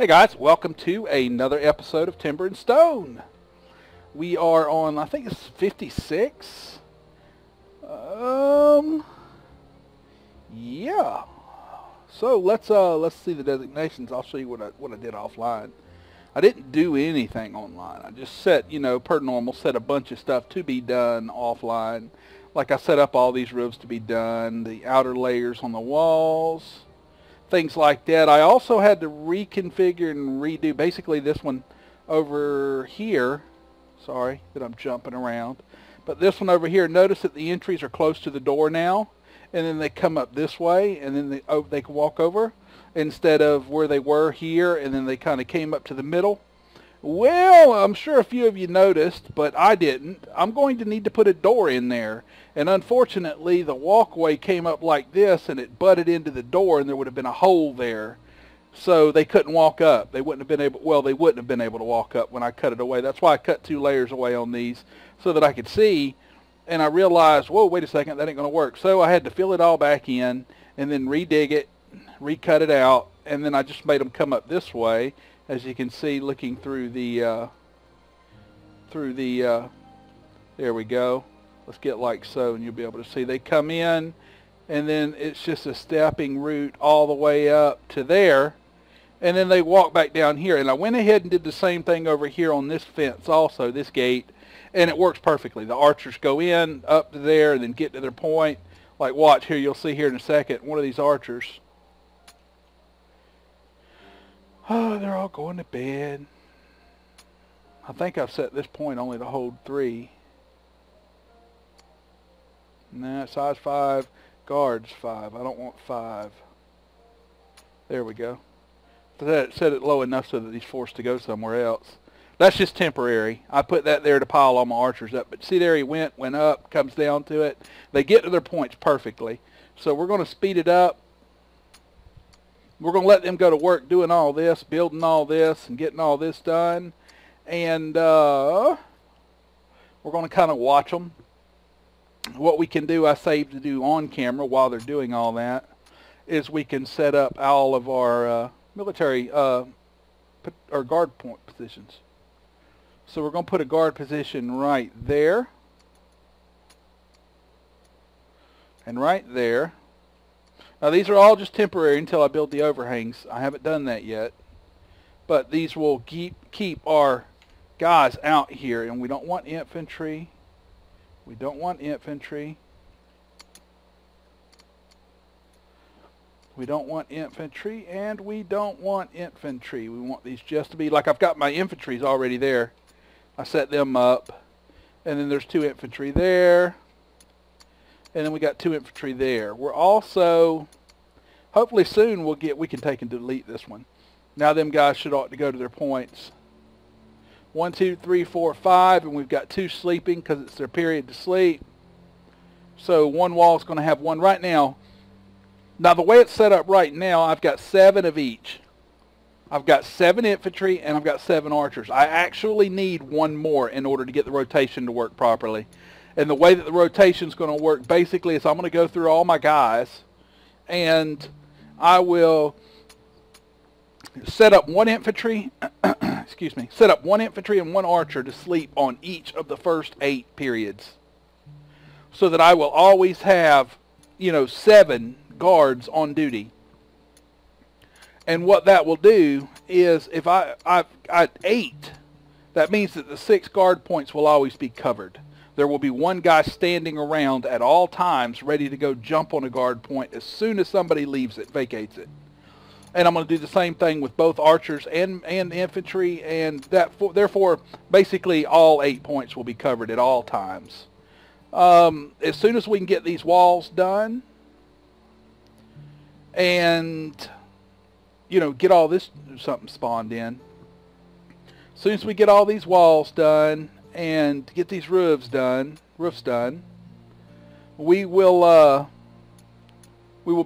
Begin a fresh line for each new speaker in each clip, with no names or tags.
Hey guys, welcome to another episode of Timber and Stone. We are on, I think it's 56. Yeah. So let's see the designations. I'll show you what I did offline. I didn't do anything online. I just set, per normal, set a bunch of stuff to be done offline. Like I set up all these roofs to be done, the outer layers on the walls, things like that. I also had to reconfigure and redo basically this one over here. Sorry that I'm jumping around, but this one over here, notice that the entries are close to the door now, and then they come up this way, and then they can walk over instead of where they were here, and then they kind of came up to the middle. Well, I'm sure a few of you noticed, but I didn't. I'm going to need to put a door in there. And unfortunately, the walkway came up like this, and it butted into the door, and there would have been a hole there. So they couldn't walk up. They wouldn't have been able, well, they wouldn't have been able to walk up when I cut it away. That's why I cut 2 layers away on these, so that I could see. And I realized, whoa, wait a second, that ain't going to work. So I had to fill it all back in, and then redig it, recut it out, and then I just made them come up this way. As you can see, looking through the, there we go. Let's get like so, and you'll be able to see. They come in, and then it's just a stepping route all the way up to there, and then they walk back down here. And I went ahead and did the same thing over here on this fence also, this gate, and it works perfectly. The archers go in, up to there, and then get to their point. Like, watch here, you'll see here in a second, one of these archers. Oh, they're all going to bed. I think I've set this point only to hold 3. Nah, size 5, guards 5. I don't want 5. There we go. Set it low enough so that he's forced to go somewhere else. That's just temporary. I put that there to pile all my archers up. But see there, he went up, comes down to it. They get to their points perfectly. So we're going to speed it up. We're going to let them go to work doing all this, building all this, and getting all this done. And we're going to kind of watch them. What we can do, I saved to do on camera while they're doing all that, is we can set up all of our military or guard point positions. So we're going to put a guard position right there. And right there. Now these are all just temporary until I build the overhangs. I haven't done that yet. But these will keep our guys out here. And we don't want infantry. We don't want infantry. We don't want infantry. And we don't want infantry. We want these just to be like I've got my infantries already there. I set them up. And then there's 2 infantry there. And then we got 2 infantry there. We're also, hopefully soon we can take and delete this one. Now them guys ought to go to their points. 1, 2, 3, 4, 5, and we've got 2 sleeping because it's their period to sleep. So one wall is going to have 1 right now. Now the way it's set up right now, I've got 7 of each. I've got 7 infantry and I've got 7 archers. I actually need 1 more in order to get the rotation to work properly. And the way that the rotation is going to work basically is I'm going to go through all my guys, and I will set up 1 infantry, excuse me, set up 1 infantry and 1 archer to sleep on each of the first 8 periods, so that I will always have, 7 guards on duty. And what that will do is if I've 8, that means that the 6 guard points will always be covered. There will be 1 guy standing around at all times ready to go jump on a guard point as soon as somebody leaves it, vacates it. And I'm going to do the same thing with both archers and infantry, and therefore basically all 8 points will be covered at all times. As soon as we can get these walls done and get all this something spawned in. As soon as we get all these walls done and get these roofs done, we will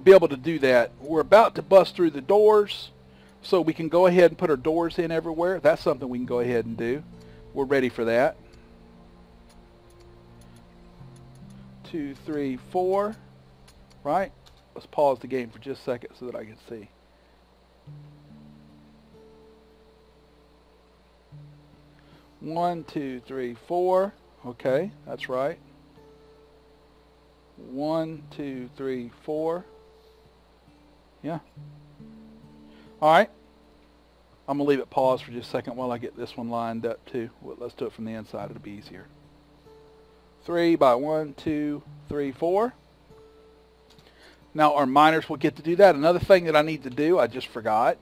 be able to do that. We're about to bust through the doors, so we can go ahead and put our doors in everywhere. That's something we can go ahead and do. We're ready for that. 2, 3, 4. Right? Let's pause the game for just a second so that I can see. 1, 2, 3, 4. Okay, that's right. 1, 2, 3, 4. Yeah. Alright. I'm going to leave it paused for just a second while I get this one lined up too. Well, let's do it from the inside. It'll be easier. 3 by 1, 2, 3, 4. Now our miners will get to do that. Another thing that I need to do, I just forgot,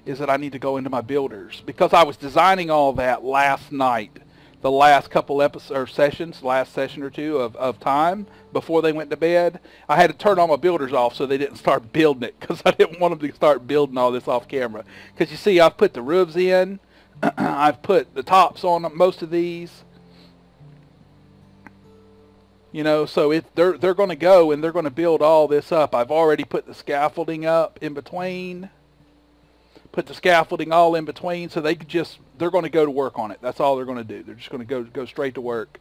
is that I need to go into my builders. Because I was designing all that last night, the last couple episodes or sessions, last session or two of time before they went to bed, I had to turn all my builders off so they didn't start building it, because I didn't want them to start building all this off camera. Because you see, I've put the roofs in, I've put the tops on most of these. You know, so they're going to go and they're going to build all this up. I've already put the scaffolding up in between. Put the scaffolding all in between, so they're going to go to work on it. That's all they're going to do. They're just going to go straight to work.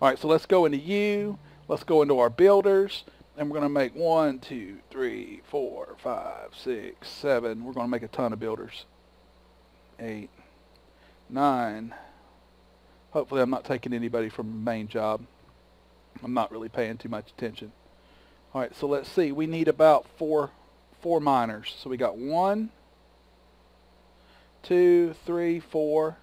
All right, so let's go into you. Let's go into our builders, and we're going to make 1, 2, 3, 4, 5, 6, 7. We're going to make a ton of builders. 8, 9. Hopefully I'm not taking anybody from the main job. I'm not really paying too much attention. All right, so let's see. We need about four miners. So we got 1, 2, 3, 4.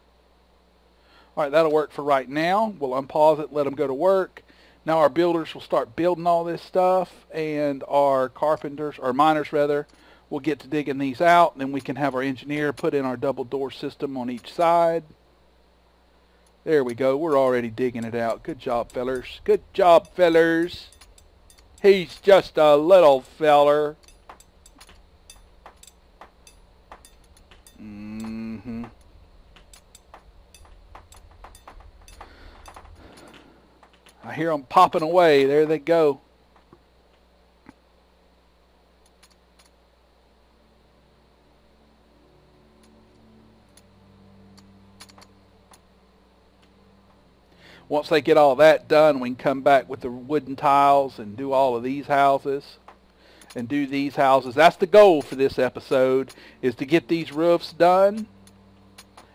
All right, that'll work for right now. We'll unpause it, let them go to work. Now our builders will start building all this stuff, and our carpenters, or miners rather, will get to digging these out, and then we can have our engineer put in our double door system on each side. There we go. We're already digging it out. Good job, fellers. Good job, fellers. He's just a little feller. Mm-hmm. I hear them popping away. There they go. Once they get all that done, we can come back with the wooden tiles and do all of these houses. And do these houses. That's the goal for this episode, is to get these roofs done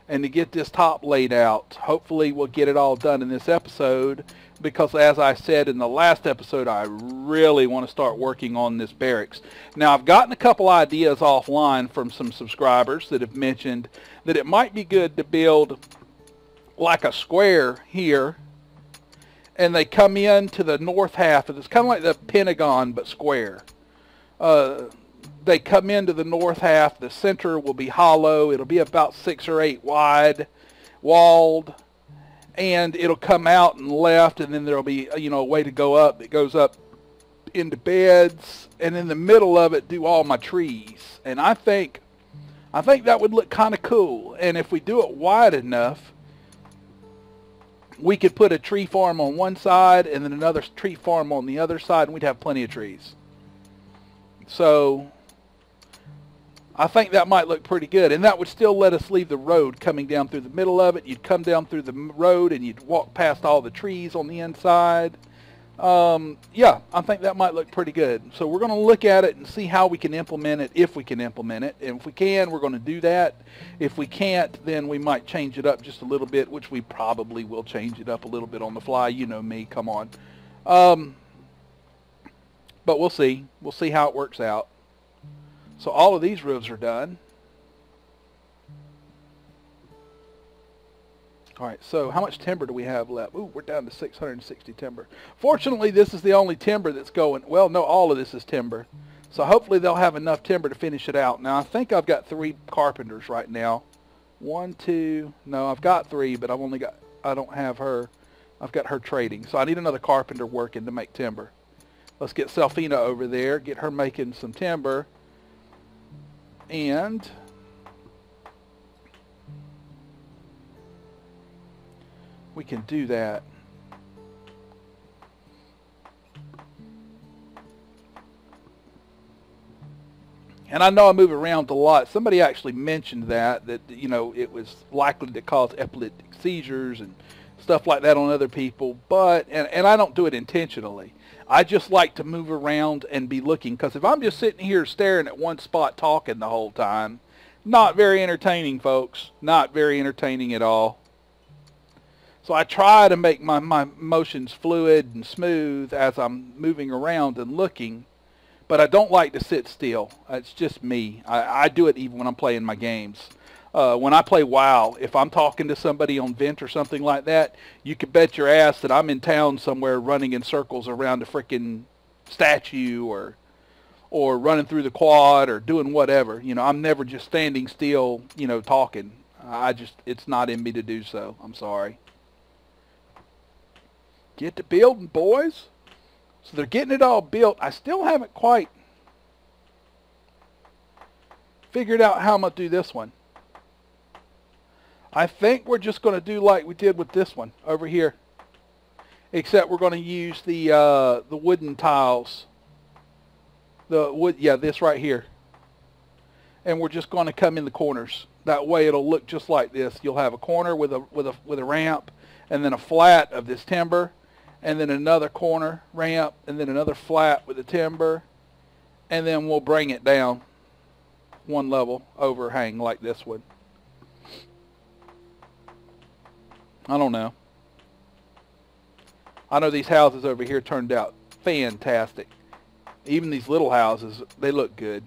and to get this top laid out. Hopefully we'll get it all done in this episode, because as I said in the last episode, I really want to start working on this barracks. Now I've gotten a couple ideas offline from some subscribers that have mentioned that it might be good to build like a square here, and they come in to the north half. It's kind of like the Pentagon but square. They come into the north half. The center will be hollow. It'll be about 6 or 8 wide, walled, and it'll come out and left, and then there'll be, you know, a way to go up. It goes up into beds, and in the middle of it do all my trees. And I think that would look kind of cool. And if we do it wide enough, we could put a tree farm on one side and then another tree farm on the other side, and we'd have plenty of trees. So I think that might look pretty good, and that would still let us leave the road coming down through the middle of it. You'd come down through the road and you'd walk past all the trees on the inside. Yeah, I think that might look pretty good. So we're going to look at it and see how we can implement it, if we can implement it. And if we can, we're going to do that. If we can't, then we might change it up just a little bit, which we probably will change it up a little bit on the fly. You know me, come on. But we'll see. We'll see how it works out. So all of these roofs are done. All right, so how much timber do we have left? Ooh, we're down to 660 timber. Fortunately, this is the only timber that's going. Well, no, all of this is timber. So hopefully they'll have enough timber to finish it out. Now, I think I've got 3 carpenters right now. 1, 2, no, I've got 3, but I don't have her. I've got her trading. So I need another carpenter working to make timber. Let's get Selfina over there, get her making some timber. And we can do that. And I know I move around a lot. Somebody actually mentioned that you know, it was likely to cause epileptic seizures and stuff like that on other people. But and I don't do it intentionally. I just like to move around and be looking, because if I'm just sitting here staring at one spot talking the whole time, not very entertaining, folks. Not very entertaining at all. So I try to make my motions fluid and smooth as I'm moving around and looking, but I don't like to sit still. It's just me. I do it even when I'm playing my games. When I play WoW, if I'm talking to somebody on Vent or something like that, you can bet your ass that I'm in town somewhere running in circles around a freaking statue or running through the quad or doing whatever. You know, I'm never just standing still, you know, talking. It's not in me to do so. I'm sorry. Get to building, boys. So they're getting it all built. I still haven't quite figured out how I'm going to do this one. I think we're just going to do like we did with this one over here. Except we're going to use the wooden tiles. The wood, yeah, this right here. And we're just going to come in the corners. That way it'll look just like this. You'll have a corner with a ramp, and then a flat of this timber, and then another corner ramp, and then another flat with the timber, and then we'll bring it down one level overhang like this one. I don't know. I know these houses over here turned out fantastic. Even these little houses, they look good.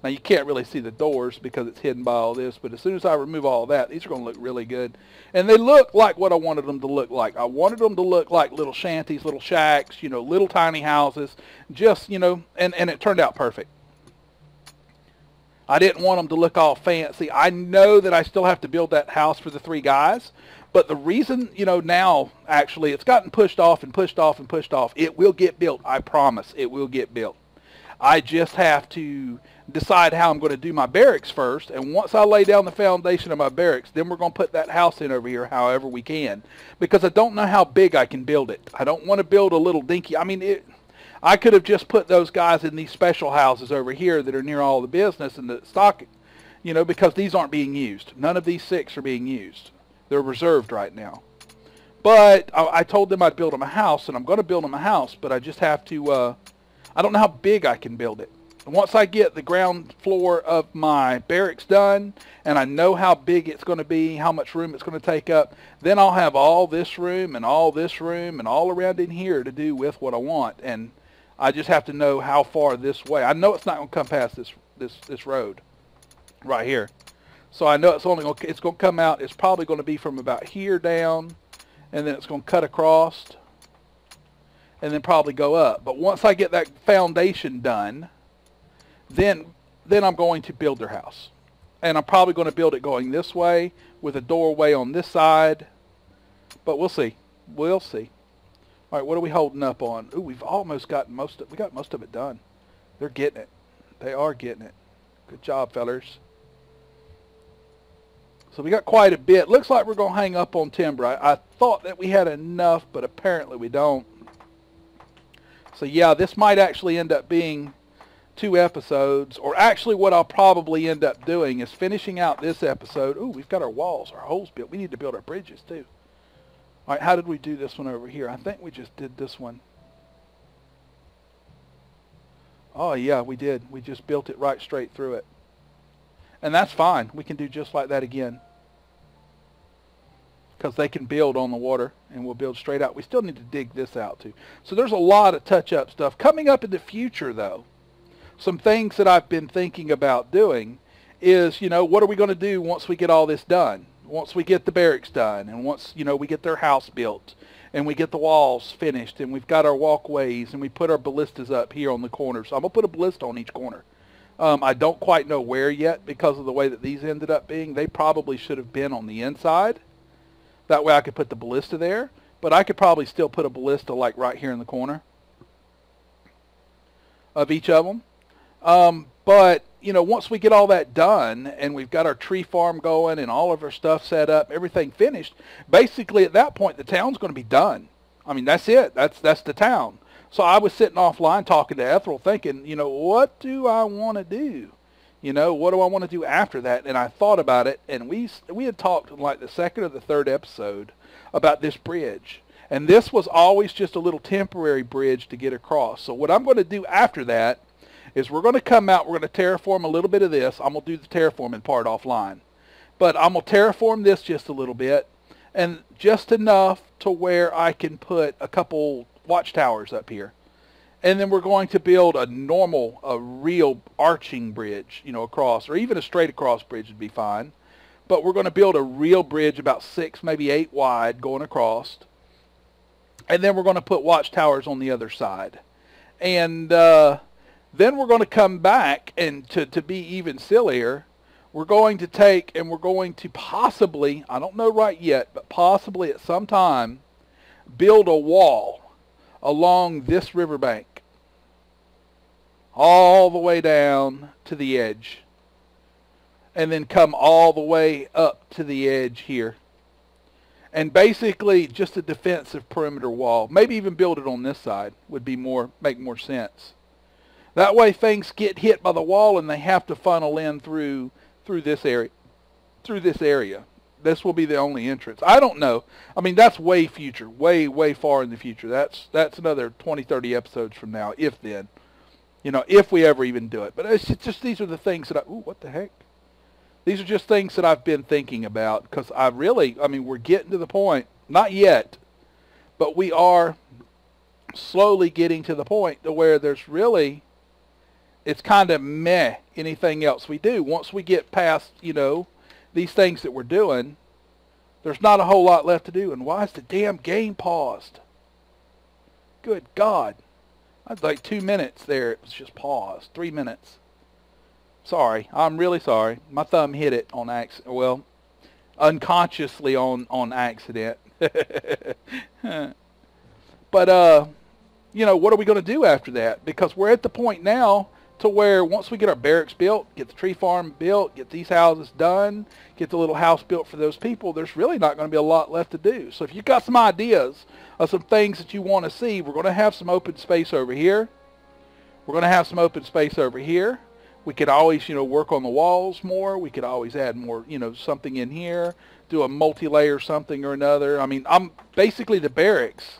Now you can't really see the doors because it's hidden by all this, but as soon as I remove all that, these are going to look really good. And they look like what I wanted them to look like. I wanted them to look like little shanties, little shacks, you know, little tiny houses, just, you know, and it turned out perfect. I didn't want them to look all fancy. I know that I still have to build that house for the 3 guys, but the reason, you know, now actually it's gotten pushed off and pushed off and pushed off. It will get built. I promise it will get built. I just have to decide how I'm going to do my barracks first, and once I lay down the foundation of my barracks, then we're going to put that house in over here however we can, because I don't know how big I can build it. I don't want to build a little dinky. I mean, I could have just put those guys in these special houses over here that are near all the business and the stock, you know, because these aren't being used. None of these 6 are being used. They're reserved right now. But I told them I'd build them a house, and I'm going to build them a house, but I just have to, I don't know how big I can build it. And once I get the ground floor of my barracks done, and I know how big it's going to be, how much room it's going to take up, then I'll have all this room and all this room and all around in here to do with what I want. And I just have to know how far this way. I know it's not going to come past this road right here. So I know it's going to come out. It's probably going to be from about here down, and then it's going to cut across, and then probably go up. But once I get that foundation done, then I'm going to build their house. And I'm probably going to build it going this way with a doorway on this side. But we'll see. We'll see. All right, what are we holding up on? Ooh, we've almost got most of it done. They're getting it. They are getting it. Good job, fellers. So we got quite a bit. Looks like we're going to hang up on timber. I thought that we had enough, but apparently we don't. So yeah, this might actually end up being 2 episodes, or actually what I'll probably end up doing is finishing out this episode. Ooh, we've got our walls, our holes built. We need to build our bridges too. All right, how did we do this one over here? I think we just did this one. Oh yeah, we did. We just built it right straight through it. And that's fine. We can do just like that again, because they can build on the water, and we'll build straight out. We still need to dig this out too. So there's a lot of touch-up stuff coming up in the future, though. Some things that I've been thinking about doing is, you know, what are we going to do once we get all this done? Once we get the barracks done, and once, you know, we get their house built, and we get the walls finished, and we've got our walkways, and we put our ballistas up here on the corners. So I'm going to put a ballista on each corner. I don't quite know where yet because of the way that these ended up being. They probably should have been on the inside. That way I could put the ballista there, but I could probably still put a ballista like right here in the corner of each of them. But, you know, once we get all that done and we've got our tree farm going and all of our stuff set up, everything finished, basically at that point the town's going to be done. I mean, that's it. That's the town. So I was sitting offline talking to Ethel thinking, you know, what do I want to do? You know, what do I want to do after that? And I thought about it, and we had talked in like the 2nd or the 3rd episode about this bridge. And this was always just a little temporary bridge to get across. So what I'm going to do after that is we're going to come out, we're going to terraform a little bit of this. I'm going to do the terraforming part offline. But I'm going to terraform this just a little bit. and just enough to where I can put a couple watchtowers up here. And then we're going to build a real arching bridge, you know, across, or even a straight across bridge would be fine. But we're going to build a real bridge about 6, maybe 8 wide going across. And then we're going to put watchtowers on the other side. And then we're going to come back, and to be even sillier, we're going to take and we're going to possibly, I don't know right yet, but possibly at some time, build a wall along this riverbank all the way down to the edge, and then come all the way up to the edge here, and basically just a defensive perimeter wall. Maybe even build it on this side would be make more sense. That way things get hit by the wall and they have to funnel in through this area. This will be the only entrance. I don't know. I mean, that's way future, way far in the future. That's another 20, 30 episodes from now, if then. You know, if we ever even do it. But it's just, these are the things that ooh, what the heck? These are just things that I've been thinking about, because I mean, we're getting to the point, not yet, but we are slowly getting to the point to where there's really, it's kind of meh anything else we do. Once we get past, you know, these things that we're doing, there's not a whole lot left to do. And why is the damn game paused? Good God. That's like 2 minutes there. It was just paused. 3 minutes. Sorry. I'm really sorry. My thumb hit it on accident. Well, unconsciously on accident. But, you know, what are we going to do after that? Because we're at the point now to where once we get our barracks built, get the tree farm built, get these houses done, get the little house built for those people, there's really not going to be a lot left to do. So if you've got some ideas of some things that you want to see, we're going to have some open space over here. We're going to have some open space over here. We could always, you know, work on the walls more. We could always add more, you know, something in here, do a multi-layer something or another. I mean, I'm basically the barracks.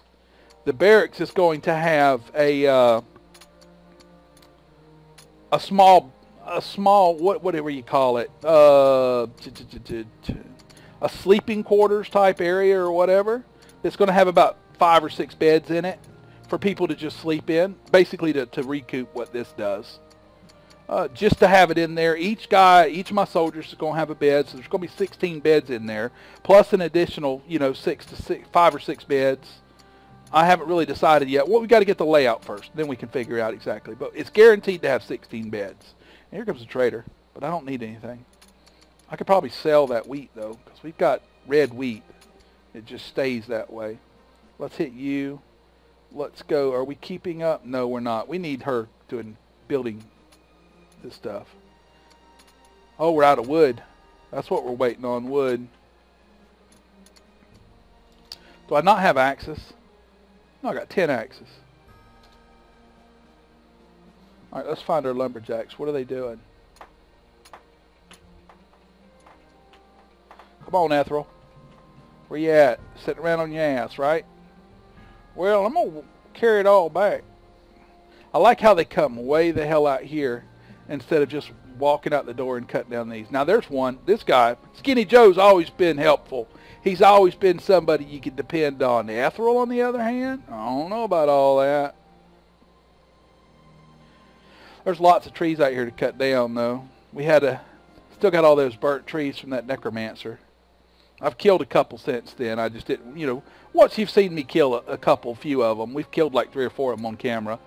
The barracks is going to have a small, whatever you call it, a sleeping quarters type area or whatever. It's going to have about 5 or 6 beds in it for people to just sleep in, basically to recoup what this does. Just to have it in there. Each of my soldiers is going to have a bed, so there's going to be 16 beds in there, plus an additional, you know, 5 or 6 beds. I haven't really decided yet. Well, we got to get the layout first, then we can figure out exactly. But it's guaranteed to have 16 beds. And here comes a trader, but I don't need anything. I could probably sell that wheat though, because we've got red wheat. It just stays that way. Let's hit you. Let's go. Are we keeping up? No, we're not. We need her doing building this stuff. Oh, we're out of wood. That's what we're waiting on, wood. Do I not have axes? No, I got 10 axes. Alright, let's find our lumberjacks. What are they doing? Come on, Ethel. Where you at? Sitting around on your ass, right? Well, I'm going to carry it all back. I like how they come way the hell out here instead of just walking out the door and cutting down these. Now, there's one. This guy, Skinny Joe's always been helpful. He's always been somebody you can depend on. Ethereal, on the other hand, I don't know about all that. There's lots of trees out here to cut down, though. Still got all those burnt trees from that necromancer. I've killed a couple since then. I just didn't, you know, once you've seen me kill a few of them, we've killed like 3 or 4 of them on camera.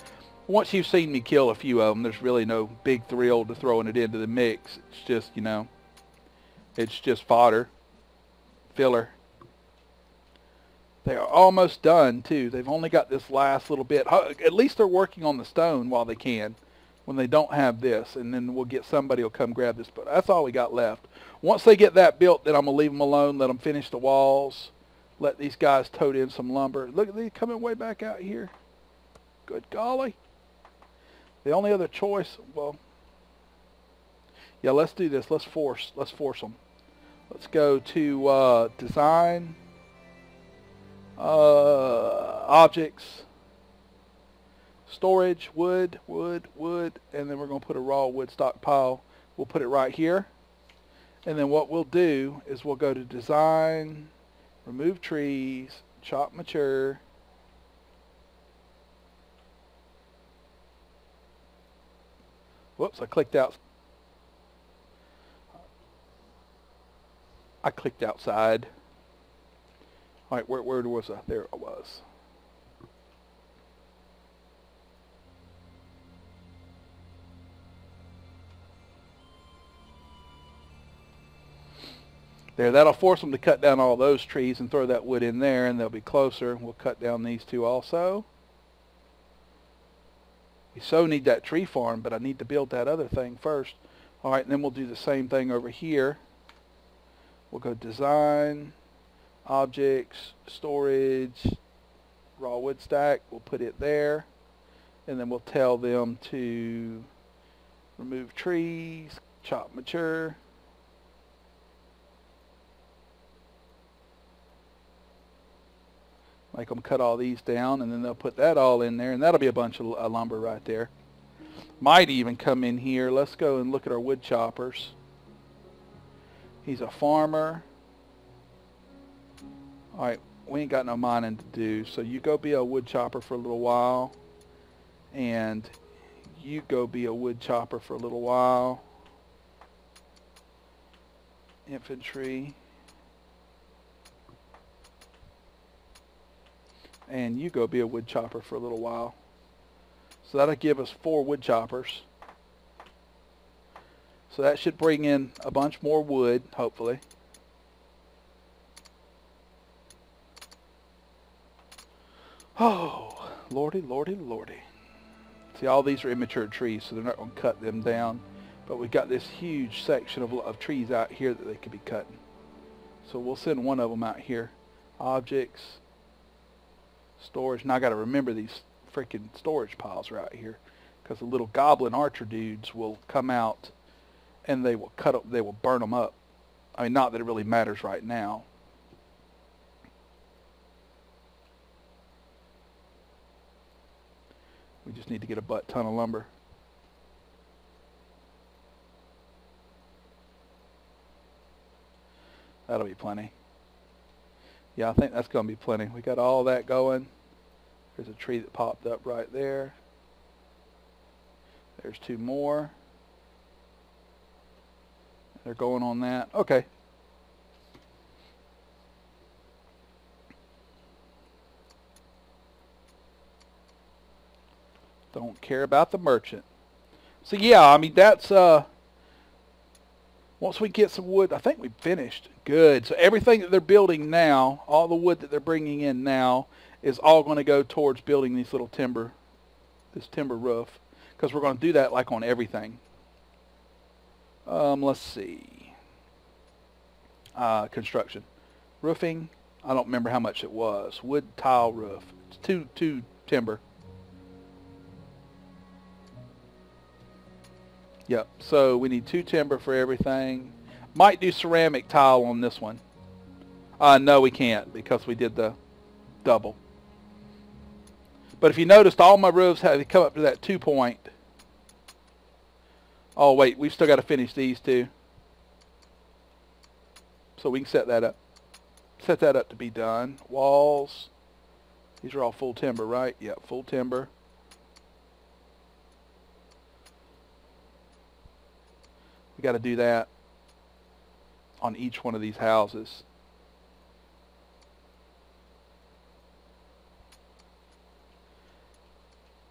Once you've seen me kill a few of them, there's really no big thrill to throwing it into the mix. It's just, you know, it's just fodder. Filler. They are almost done too. They've only got this last little bit. At least they're working on the stone while they can, when they don't have this, and then we'll get somebody will come grab this. But that's all we got left. Once they get that built, then I'm gonna leave them alone. Let them finish the walls. Let these guys tote in some lumber. Look at these coming way back out here. Good golly. The only other choice, well, yeah, let's do this. Let's force them. Let's go to design, objects, storage, wood, and then we're going to put a raw wood stockpile. We'll put it right here. And then what we'll do is we'll go to design, remove trees, chop mature. Whoops, I clicked out. I clicked outside. All right, where was I? There I was. There, that'll force them to cut down all those trees and throw that wood in there, and they'll be closer. We'll cut down these two also. We so need that tree farm, but I need to build that other thing first. All right, and then we'll do the same thing over here. We'll go design, objects, storage, raw wood stack. We'll put it there, and then we'll tell them to remove trees, chop mature. Make them cut all these down, and then they'll put that all in there, and that'll be a bunch of lumber right there. Might even come in here. Let's go and look at our wood choppers. He's a farmer. All right, we ain't got no mining to do, so you go be a wood chopper for a little while, and you go be a wood chopper for a little while. Infantry. And you go be a wood chopper for a little while. So that'll give us 4 wood choppers. So that should bring in a bunch more wood, hopefully. Oh, lordy, lordy, lordy. See, all these are immature trees, so they're not going to cut them down. But we've got this huge section of trees out here that they could be cutting. So we'll send one of them out here. Objects. Storage. Now I got to remember these freaking storage piles are out here, because the little goblin archer dudes will come out and they will cut up, they will burn them up. I mean, not that it really matters right now. We just need to get a butt ton of lumber. That'll be plenty. Yeah, I think that's going to be plenty. We got all that going. There's a tree that popped up right there. There's 2 more. They're going on that. Okay. Don't care about the merchant. So yeah, I mean, that's once we get some wood, I think we've finished. Good. So everything that they're building now, all the wood that they're bringing in now, is all going to go towards building these little timber, this timber roof, because we're going to do that like on everything. Let's see. Construction. Roofing, I don't remember how much it was. Wood tile roof. It's two timber. Yep, so we need 2 timber for everything. Might do ceramic tile on this one. No, we can't, because we did the double. But if you noticed, all my roofs have come up to that 2 point. Oh wait, we've still got to finish these 2. So we can set that up. Set that up to be done. Walls. These are all full timber, right? Yep, full timber. We got to do that on each one of these houses.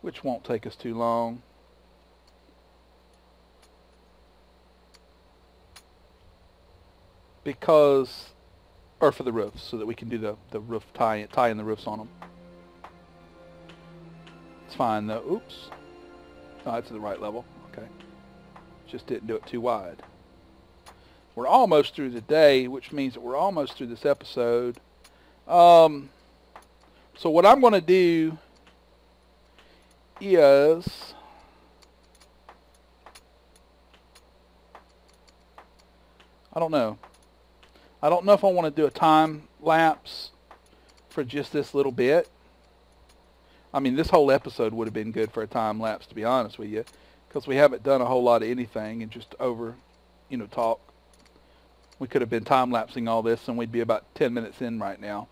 Which won't take us too long. Because, or for the roofs, so that we can do the roof tie in the roofs on them. It's fine though. Oops. No, it's at the right level. Okay. Just didn't do it too wide. We're almost through the day, which means that we're almost through this episode. So what I'm going to do is I don't know if I want to do a time lapse for just this little bit. I mean, this whole episode would have been good for a time lapse, to be honest with you, because we haven't done a whole lot of anything and just over, talk. We could have been time-lapsing all this, and we'd be about 10 minutes in right now.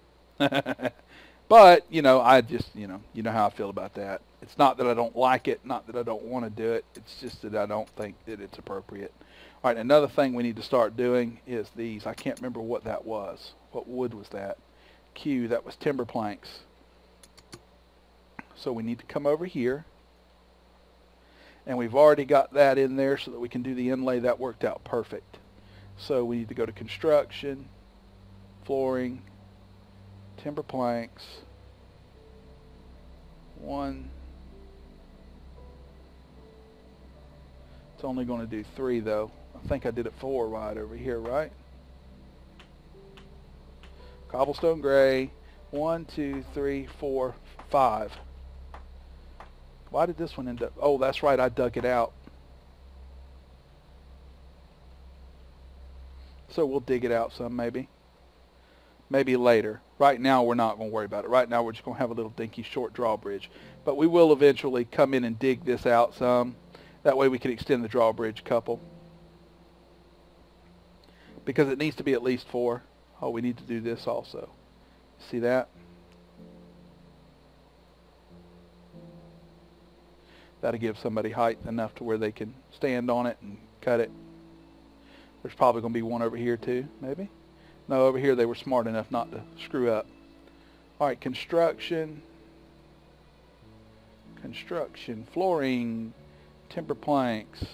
But, you know, I just, you know how I feel about that. It's not that I don't like it, not that I don't want to do it. It's just that I don't think that it's appropriate. All right, another thing we need to start doing is these. I can't remember what that was. What wood was that? Q, that was timber planks. So we need to come over here. And we've already got that in there so that we can do the inlay. That worked out perfect. So we need to go to construction, flooring, timber planks, 1. It's only going to do 3 though. I think I did it 4 right over here, right? Cobblestone gray, 1, 2, 3, 4, 5. Why did this one end up? Oh, that's right, I dug it out. So we'll dig it out some maybe. Maybe later. Right now we're not going to worry about it. Right now we're just going to have a little dinky short drawbridge. But we will eventually come in and dig this out some. That way we can extend the drawbridge a couple. Because it needs to be at least 4. Oh, we need to do this also. See that? That'll give somebody height enough to where they can stand on it and cut it. There's probably going to be one over here too, maybe. No, over here they were smart enough not to screw up. All right, construction, flooring, timber planks.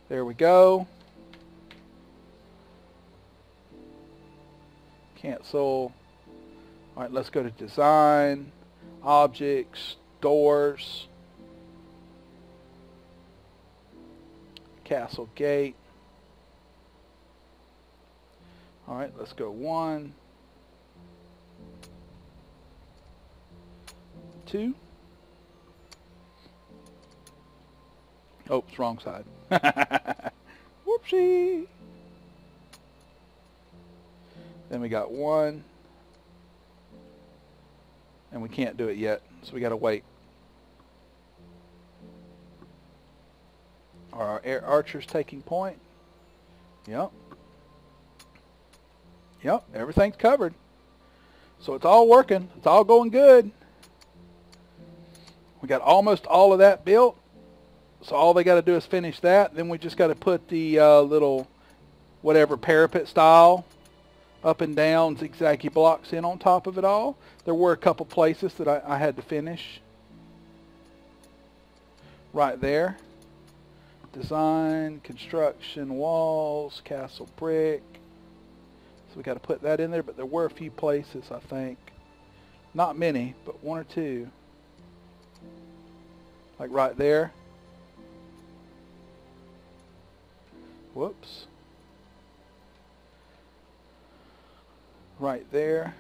There we go. Cancel. All right, let's go to design, objects, doors, castle gate. All right, let's go 1, 2. Oh, it's wrong side. Whoopsie. Then we got 1. And we can't do it yet, so we got to wait. Are our archers taking point? Yep. Yep, everything's covered. So it's all working. It's all going good. We got almost all of that built. So all they got to do is finish that. Then we just got to put the little whatever parapet style up and down zigzaggy blocks in on top of it all. There were a couple places that I had to finish. Right there. Design, construction, walls, castle brick. So we got to put that in there, but there were a few places, I think. Not many, but 1 or 2. Like right there. Whoops. Right there.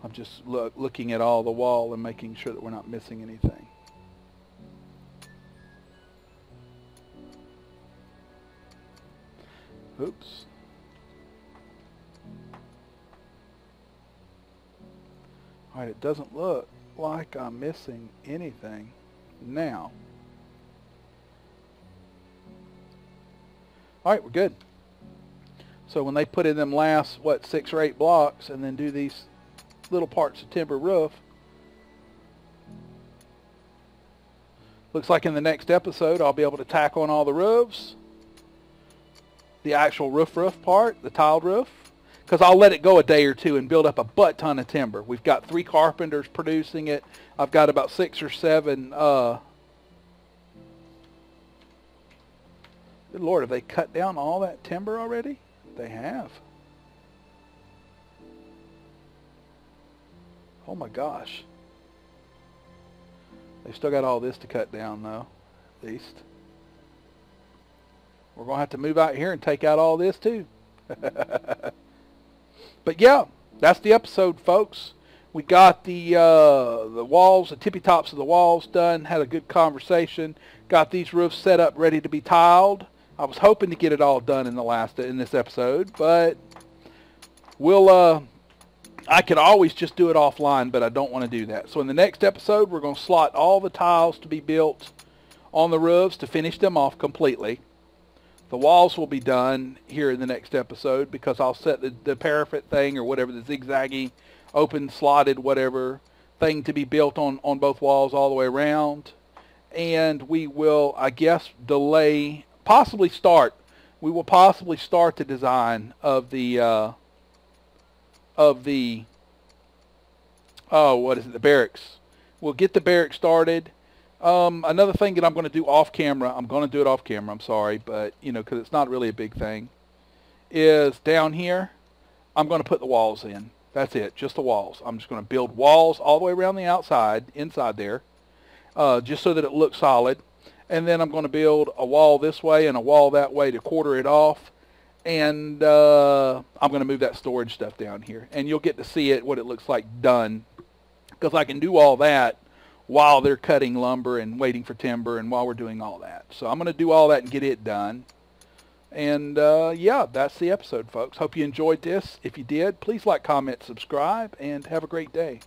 I'm just looking at all the wall and making sure that we're not missing anything. Oops. Alright, it doesn't look like I'm missing anything now. Alright, we're good. So when they put in them last, 6 or 8 blocks and then do these little parts of timber roof, looks like in the next episode I'll be able to tack on all the roofs, the actual roof part, the tiled roof, because I'll let it go a day or 2 and build up a butt ton of timber. We've got 3 carpenters producing it. I've got about 6 or 7 good Lord, have they cut down all that timber already? They have. Oh my gosh. They still got all this to cut down though, at least. We're going to have to move out here and take out all this too. But yeah, that's the episode, folks. We got the walls, the tippy tops of the walls done, had a good conversation, got these roofs set up ready to be tiled. I was hoping to get it all done in this episode, but we'll I could always just do it offline, but I don't want to do that. So in the next episode, we're going to slot all the tiles to be built on the roofs to finish them off completely. The walls will be done here in the next episode because I'll set the parapet thing or whatever, the zigzaggy, open, slotted, whatever thing to be built on both walls all the way around. And we will, I guess, delay, possibly start. We will possibly start the design of the the barracks. We'll get the barracks started. Another thing that I'm going to do off camera, I'm sorry, but, you know, because it's not really a big thing, is down here, I'm going to put the walls in. That's it, just the walls. I'm just going to build walls all the way around the outside, inside there, just so that it looks solid. And then I'm going to build a wall this way and a wall that way to quarter it off. And I'm going to move that storage stuff down here. And you'll get to see it, what it looks like done. Because I can do all that while they're cutting lumber and waiting for timber and while we're doing all that. So I'm going to do all that and get it done. And yeah, that's the episode, folks. Hope you enjoyed this. If you did, please like, comment, subscribe, and have a great day.